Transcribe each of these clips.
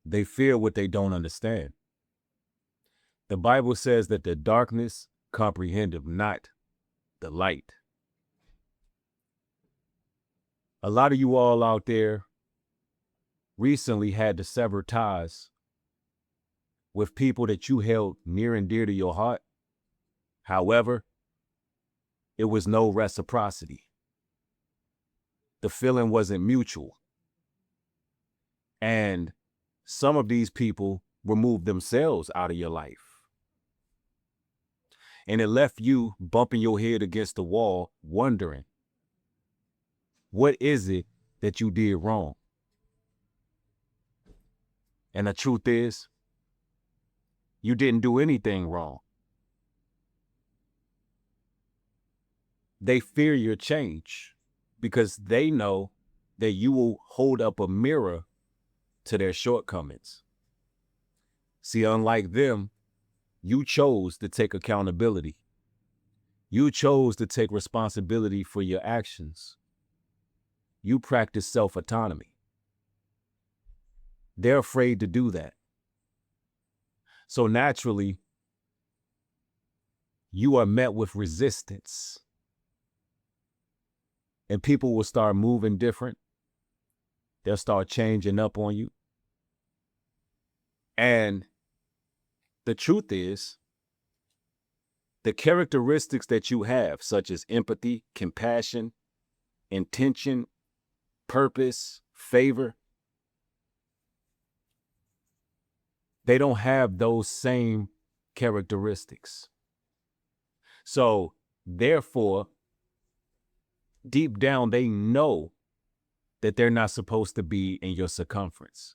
They fear what they don't understand. The Bible says that the darkness comprehendeth not the light. A lot of you all out there recently had to sever ties with people that you held near and dear to your heart. However, it was no reciprocity. The feeling wasn't mutual. And some of these people removed themselves out of your life. And it left you bumping your head against the wall, wondering, what is it that you did wrong? And the truth is, you didn't do anything wrong. They fear your change because they know that you will hold up a mirror to their shortcomings. See, unlike them, you chose to take accountability. You chose to take responsibility for your actions. You practice self-autonomy. They're afraid to do that. So naturally, you are met with resistance. And people will start moving different. They'll start changing up on you. And the truth is, the characteristics that you have, such as empathy, compassion, intention, purpose, favor, they don't have those same characteristics. So, therefore, deep down, they know that they're not supposed to be in your circumference.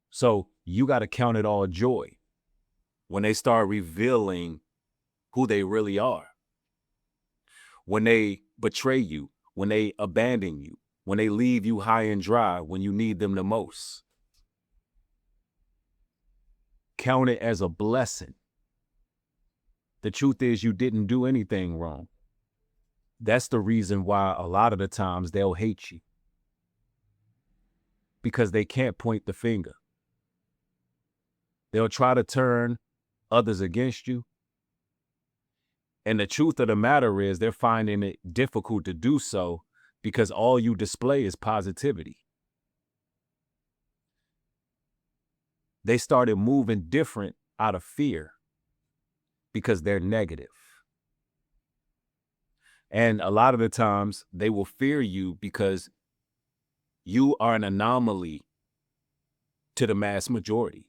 So, you got to count it all joy when they start revealing who they really are. When they betray you, when they abandon you, when they leave you high and dry when you need them the most. Count it as a blessing. The truth is, you didn't do anything wrong. That's the reason why a lot of the times they'll hate you. Because they can't point the finger. They'll try to turn others against you. And the truth of the matter is, they're finding it difficult to do so because all you display is positivity. They started moving different out of fear because they're negative. And a lot of the times they will fear you because you are an anomaly to the mass majority.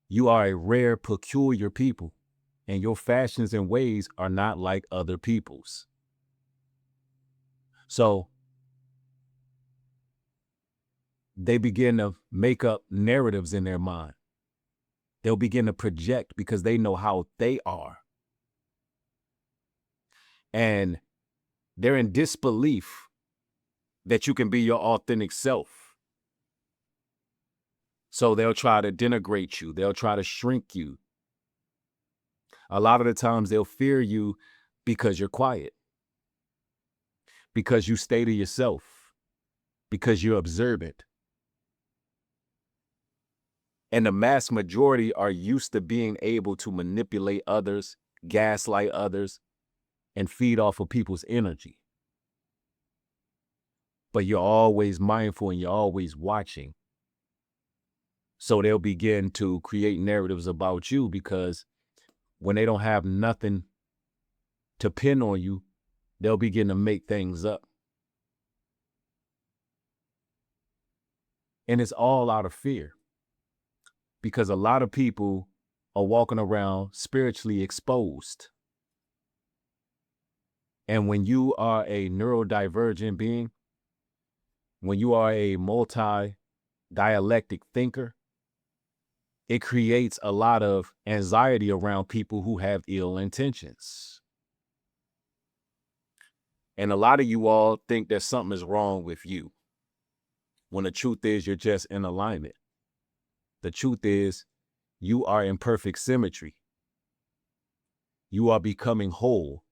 You are a rare, peculiar people, and your fashions and ways are not like other people's. So they begin to make up narratives in their mind. They'll begin to project because they know how they are. And they're in disbelief that you can be your authentic self. So they'll try to denigrate you. They'll try to shrink you. A lot of the times they'll fear you because you're quiet, because you stay to yourself, because you're observant. And the mass majority are used to being able to manipulate others, gaslight others, and feed off of people's energy. But you're always mindful and you're always watching. So they'll begin to create narratives about you because when they don't have nothing to pin on you, they'll begin to make things up. And it's all out of fear because a lot of people are walking around spiritually exposed. And when you are a neurodivergent being, when you are a multi-dialectic thinker, it creates a lot of anxiety around people who have ill intentions. And a lot of you all think that something is wrong with you, when the truth is you're just in alignment. The truth is you are in perfect symmetry. You are becoming whole.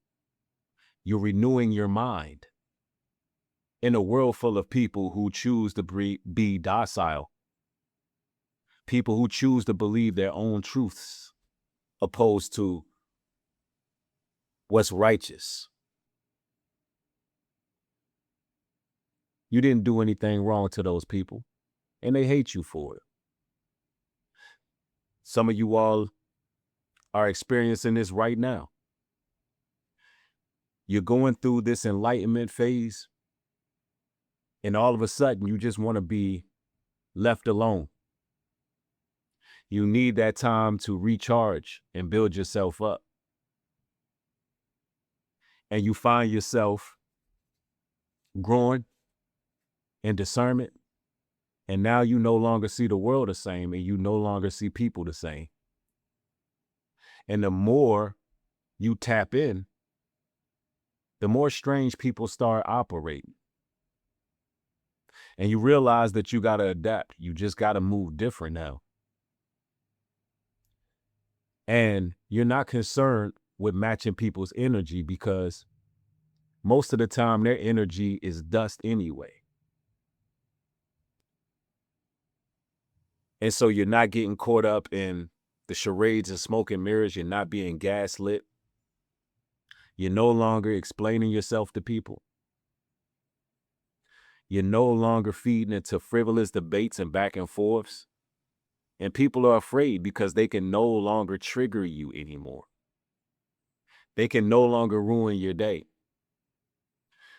You're renewing your mind. in a world full of people who choose to be docile, people who choose to believe their own truths opposed to what's righteous. You didn't do anything wrong to those people, and they hate you for it. Some of you all are experiencing this right now. You're going through this enlightenment phase, and all of a sudden you just want to be left alone. You need that time to recharge and build yourself up. And you find yourself growing in discernment, and now you no longer see the world the same, and you no longer see people the same. And the more you tap in, the more strange people start operating. And you realize that you got to adapt. You just got to move different now. And you're not concerned with matching people's energy because most of the time their energy is dust anyway. And so you're not getting caught up in the charades and smoke and mirrors. You're not being gaslit. You're no longer explaining yourself to people. You're no longer feeding into frivolous debates and back and forths. And people are afraid because they can no longer trigger you anymore. They can no longer ruin your day.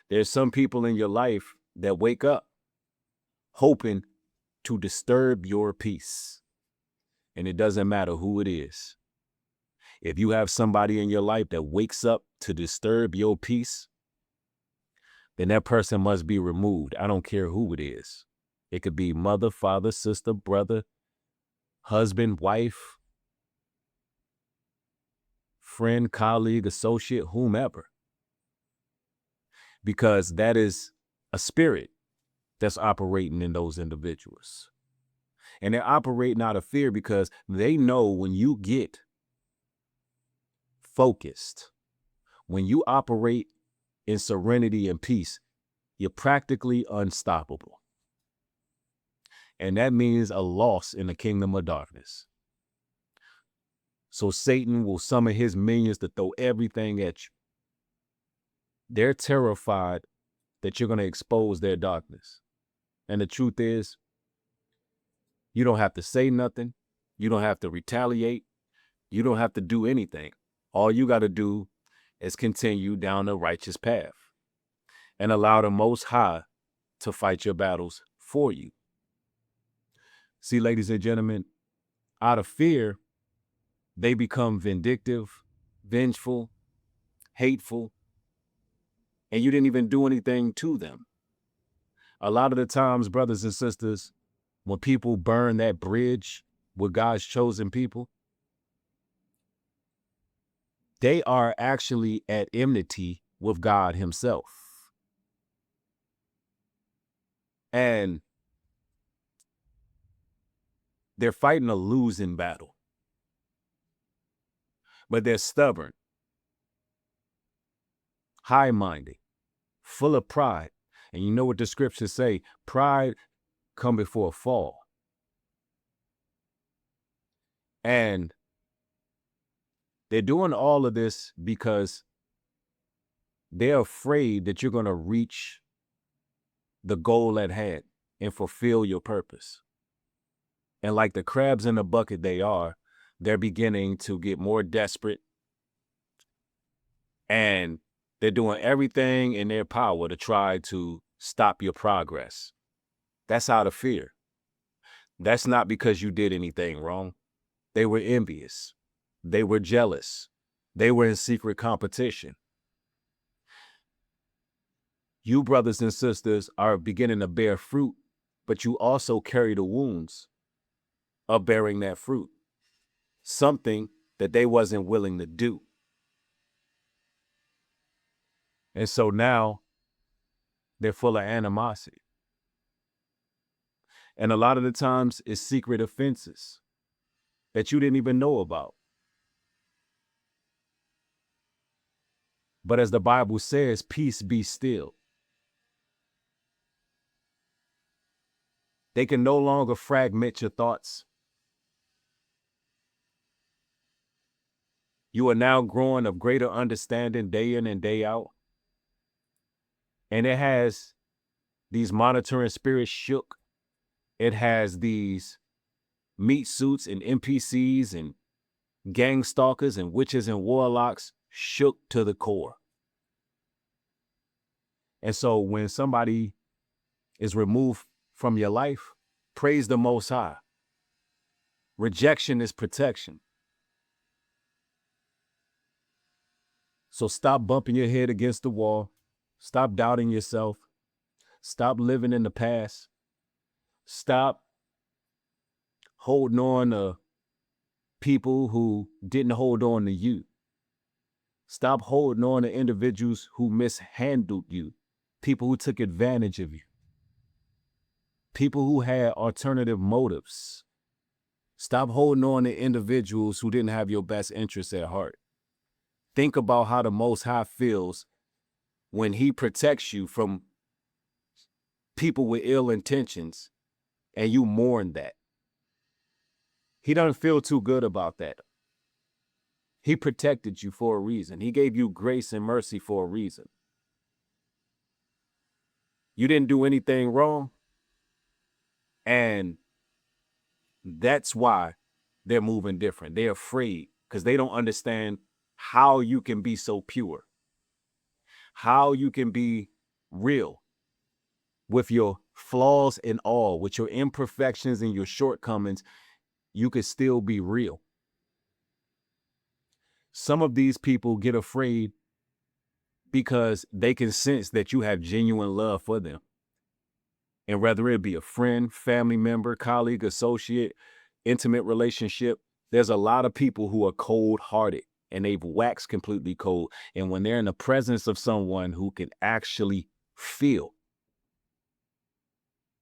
There's some people in your life that wake up hoping to disturb your peace. And it doesn't matter who it is. If you have somebody in your life that wakes up to disturb your peace, then that person must be removed. I don't care who it is. It could be mother, father, sister, brother, husband, wife, friend, colleague, associate, whomever. Because that is a spirit that's operating in those individuals. And they're operating out of fear because they know when you get focused, when you operate in serenity and peace, you're practically unstoppable. And that means a loss in the kingdom of darkness. So Satan will summon his minions to throw everything at you. They're terrified that you're going to expose their darkness. And the truth is, you don't have to say nothing. You don't have to retaliate. You don't have to do anything. All you got to do is continue down the righteous path and allow the Most High to fight your battles for you. See, ladies and gentlemen, out of fear, they become vindictive, vengeful, hateful, and you didn't even do anything to them. A lot of the times, brothers and sisters, when people burn that bridge with God's chosen people, they are actually at enmity with God himself. And they're fighting a losing battle. But they're stubborn, high-minded, full of pride. And you know what the scriptures say? Pride comes before a fall. And they're doing all of this because they're afraid that you're going to reach the goal at hand and fulfill your purpose. And like the crabs in the bucket they're beginning to get more desperate. And they're doing everything in their power to try to stop your progress. That's out of fear. That's not because you did anything wrong. They were envious. They were jealous. They were in secret competition. You, brothers and sisters, are beginning to bear fruit, but you also carry the wounds of bearing that fruit. Something that they wasn't willing to do. And so now they're full of animosity. And a lot of the times it's secret offenses that you didn't even know about. But as the Bible says, peace be still. They can no longer fragment your thoughts. You are now growing of greater understanding day in and day out. And it has these monitoring spirits shook. It has these meat suits and NPCs and gang stalkers and witches and warlocks shook to the core. And so when somebody is removed from your life, praise the Most High. Rejection is protection. So stop bumping your head against the wall. Stop doubting yourself. Stop living in the past. Stop holding on to people who didn't hold on to you. Stop holding on to individuals who mishandled you, people who took advantage of you, people who had alternative motives. Stop holding on to individuals who didn't have your best interests at heart. Think about how the Most High feels when he protects you from people with ill intentions and you mourn that. He doesn't feel too good about that. He protected you for a reason. He gave you grace and mercy for a reason. You didn't do anything wrong. And that's why they're moving different. They're afraid because they don't understand how you can be so pure, how you can be real with your flaws and all, with your imperfections and your shortcomings. You could still be real. Some of these people get afraid because they can sense that you have genuine love for them. And whether it be a friend, family member, colleague, associate, intimate relationship, there's a lot of people who are cold-hearted and they've waxed completely cold. And when they're in the presence of someone who can actually feel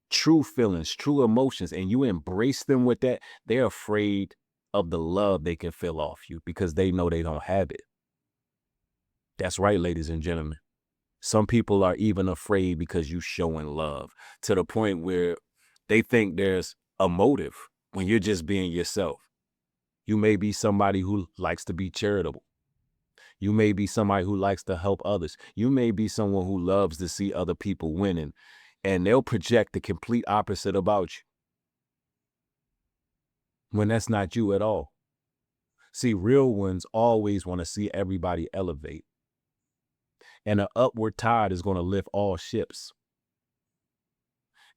true feelings, true emotions, and you embrace them with that, they're afraid of the love they can feel off you because they know they don't have it. That's right, ladies and gentlemen. Some people are even afraid because you showing love to the point where they think there's a motive when you're just being yourself. You may be somebody who likes to be charitable. You may be somebody who likes to help others. You may be someone who loves to see other people winning, and they'll project the complete opposite about you when that's not you at all. See, real ones always want to see everybody elevate. And an upward tide is going to lift all ships.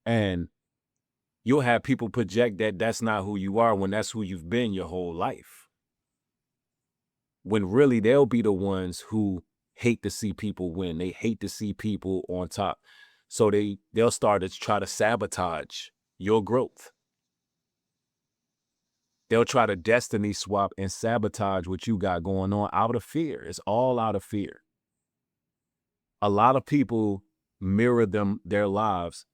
And you'll have people project that that's not who you are when that's who you've been your whole life. When really they'll be the ones who hate to see people win. They hate to see people on top. So they'll start to try to sabotage your growth. They'll try to destiny swap and sabotage what you got going on out of fear. It's all out of fear. A lot of people mirror their lives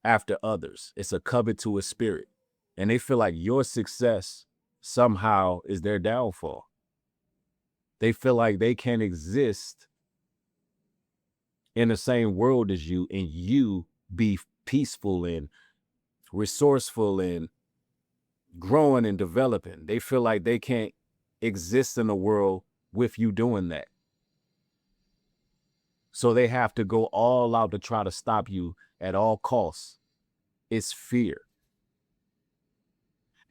after others. It's a covetous spirit. And they feel like your success somehow is their downfall. They feel like they can't exist in the same world as you and you be peaceful and resourceful and growing and developing. They feel like they can't exist in a world with you doing that. So they have to go all out to try to stop you at all costs. It's fear.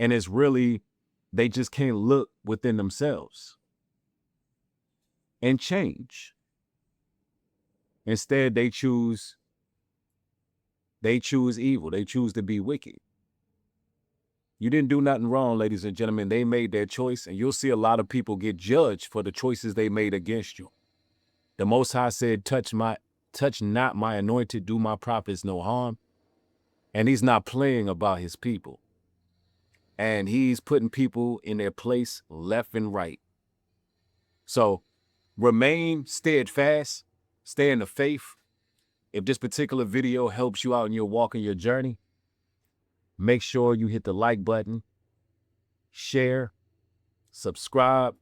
And it's really, they just can't look within themselves and change. Instead, they choose evil. They choose to be wicked. You didn't do nothing wrong, ladies and gentlemen. They made their choice, and you'll see a lot of people get judged for the choices they made against you. The Most High said, touch not my anointed, do my prophets no harm. And he's not playing about his people. And he's putting people in their place left and right. So remain steadfast, stay in the faith. If this particular video helps you out in your walk and your journey, make sure you hit the like button, share, subscribe,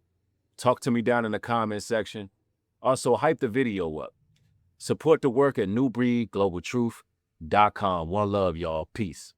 talk to me down in the comment section. Also, hype the video up. Support the work at newbreedglobaltruth.com. One love, y'all. Peace.